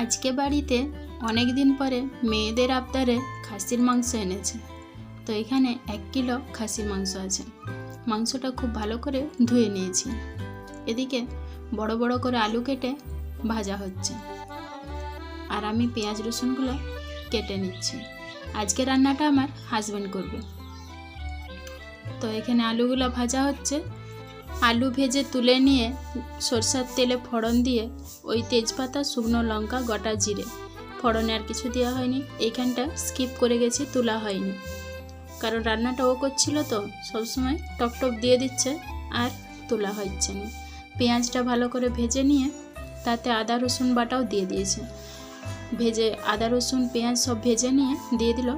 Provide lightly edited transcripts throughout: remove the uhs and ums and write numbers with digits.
আজকে বাড়িতে অনেক দিন পরে মেয়েদের আবদারে খাসির মাংস এনেছে। তো এখানে 1 কিলো খাসির মাংস আছে। মাংসটা খুব ভালো করে ধুয়ে নিয়েছি। এদিকে বড় বড় করে আলু কেটে ভাজা হচ্ছে, আর আমি পেঁয়াজ রসুনগুলো কেটে নিচ্ছি। আজকে রান্নাটা আমার হাজব্যান্ড করবে। তো এখানে আলুগুলো ভাজা হচ্ছে। আলু ভেজে তুলে নিয়ে সরষের তেলে ফোড়ন দিয়ে ওই তেজপাতা, শুকনো লঙ্কা, গোটা জিরে, ফোড়নে আর কিছু দেওয়া হয়নি। এইখানটা স্কিপ করে গেছি, তোলা হয়নি, কারণ রান্নাটা ও করছিল তো সবসময় টপ টপ দিয়ে দিচ্ছে আর তোলা হচ্ছে না। পেঁয়াজটা ভালো করে ভেজে নিয়ে তাতে আদা রসুন বাটাও দিয়ে দিয়েছে। ভেজে আদা রসুন পেঁয়াজ সব ভেজে নিয়ে দিয়ে দিল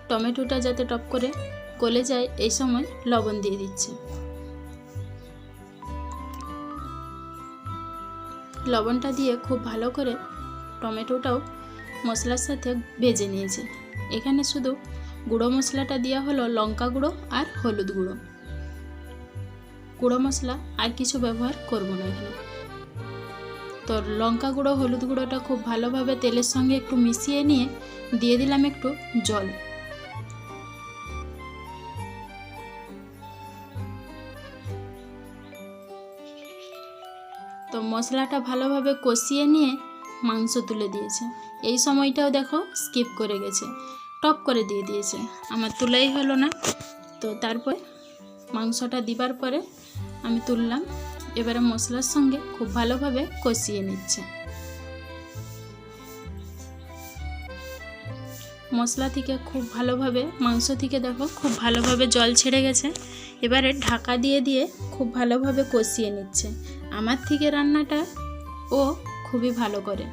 টমেটোটা যাতে টপ করে গলে যায়, এই সময় লবণ দিয়ে দিচ্ছে। লবণটা দিয়ে খুব ভালো করে টমেটোটাও মশলার সাথে ভেজে নিয়েছে। এখানে শুধু গুঁড়ো মশলাটা দেওয়া হলো লঙ্কা গুঁড়ো আর হলুদ গুঁড়ো। গুঁড়ো মশলা আর কিছু ব্যবহার করব না এখানে। তো লঙ্কা গুঁড়ো হলুদ গুঁড়োটা খুব ভালোভাবে তেলের সঙ্গে একটু মিশিয়ে নিয়ে দিয়ে দিলাম একটু জল। তো মশলাটা ভালোভাবে কষিয়ে নিয়ে মাংস তুলে দিয়েছে। এই সময়টাও দেখো স্কিপ করে গেছে, টপ করে দিয়ে দিয়েছে, আমার তোলাই হলো না। তো তারপর মাংসটা দিবার পরে আমি তুললাম। এবারে মশলার সঙ্গে খুব ভালোভাবে কষিয়ে নিচ্ছে। মশলা থেকে খুব ভালোভাবে, মাংস থেকে দেখো খুব ভালোভাবে জল ছেড়ে গেছে। এবারে ঢাকা দিয়ে দিয়ে খুব ভালোভাবে কষিয়ে নিচ্ছে। আমার থেকে রান্নাটা ও খুবই ভালো করে।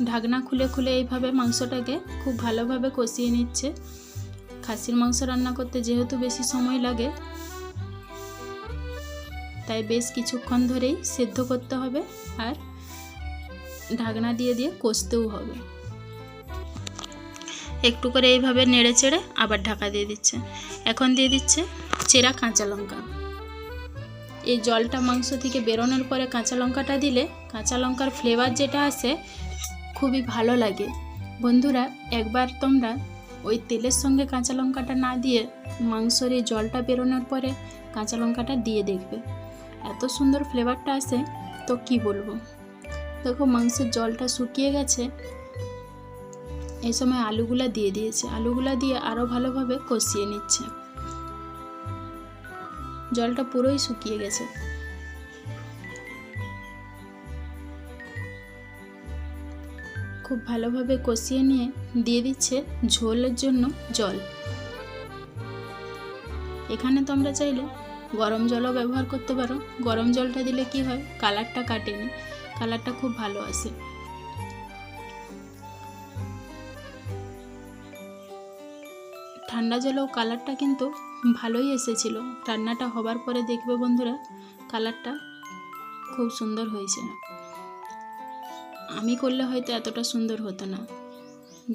ঢাকনা খুলে খুলে এইভাবে মাংসটাকে খুব ভালোভাবে কষিয়ে নিচ্ছে। খাসির মাংস রান্না করতে যেহেতু বেশি সময় লাগে, তাই বেশ কিছুক্ষণ ধরেই সেদ্ধ করতে হবে আর ঢাকনা দিয়ে দিয়ে কষতেও হবে। একটু করে এইভাবে নেড়ে চেড়ে আবার ঢাকা দিয়ে দিচ্ছে। এখন দিয়ে দিচ্ছে চেরা কাঁচা লঙ্কা। এই জলটা মাংস থেকে বেরোনোর পরে কাঁচা লঙ্কাটা দিলে কাঁচা লঙ্কার ফ্লেভার যেটা আসে খুবই ভালো লাগে। বন্ধুরা, একবার তোমরা ওই তেলের সঙ্গে কাঁচা লঙ্কাটা না দিয়ে মাংসর এই জলটা বেরোনোর পরে কাঁচা লঙ্কাটা দিয়ে দেখবে, এত সুন্দর ফ্লেভারটা আসে তো কি বলবো। দেখো মাংসের জলটা শুকিয়ে গেছে। এই সময় আলুগুলা দিয়ে দিয়েছে। আলুগুলা দিয়ে আরও ভালোভাবে কষিয়ে নিচ্ছে। জলটা পুরোই শুকিয়ে গেছে। খুব ভালোভাবে কষিয়ে নিয়ে দিয়ে দিচ্ছে ঝোলের জন্য জল। এখানে তোমরা চাইলে গরম জলও ব্যবহার করতে পারো। গরম জলটা দিলে কি হয়, কালারটা কাটেনি, কালারটা খুব ভালো আসে। ঠান্ডা জলেও কালারটা কিন্তু ভালোই এসেছিল। রান্নাটা হবার পরে দেখবে বন্ধুরা, কালারটা খুব সুন্দর হয়েছে। আমি করলে হয়তো এতটা সুন্দর হতো না।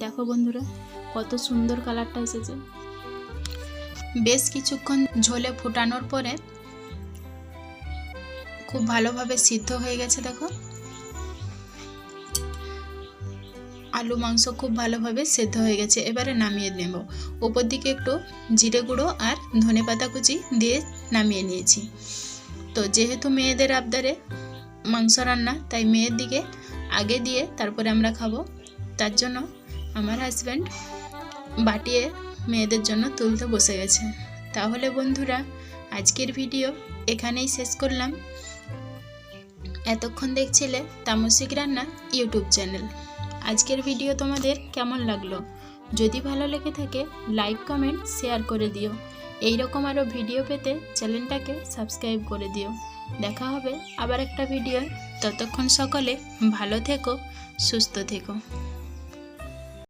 দেখো বন্ধুরা, কত সুন্দর কালারটা এসেছে। বেশ কিছুক্ষণ ঝোলে ফুটানোর পরে খুব ভালোভাবে সিদ্ধ হয়ে গেছে। দেখো আলু মাংস খুব ভালোভাবে সেদ্ধ হয়ে গেছে। এবারে নামিয়ে নেব। উপর দিকে একটু জিরে গুঁড়ো আর ধনেপাতা কুচি দিয়ে নামিয়ে নিয়েছি। তো যেহেতু মেয়েদের আবদারে মাংস রান্না, তাই মেয়ের দিকে আগে দিয়ে তারপরে আমরা খাবো। তার জন্য আমার হাজব্যান্ড বাটিয়ে মেয়েদের জন্য তুলতে বসে গেছে। তাহলে বন্ধুরা, আজকের ভিডিও এখানেই শেষ করলাম। এতক্ষণ দেখছিলে তামসিক রান্না ইউটিউব চ্যানেল। আজকের ভিডিও তোমাদের কেমন লাগলো? যদি ভালো লেগে থাকে লাইক, কমেন্ট, শেয়ার করে দিও। এইরকম আরও ভিডিও পেতে চ্যানেলটাকে সাবস্ক্রাইব করে দিও। দেখা হবে আবার একটা ভিডিও। ততক্ষণ সকলে ভালো থেকো, সুস্থ থেকো।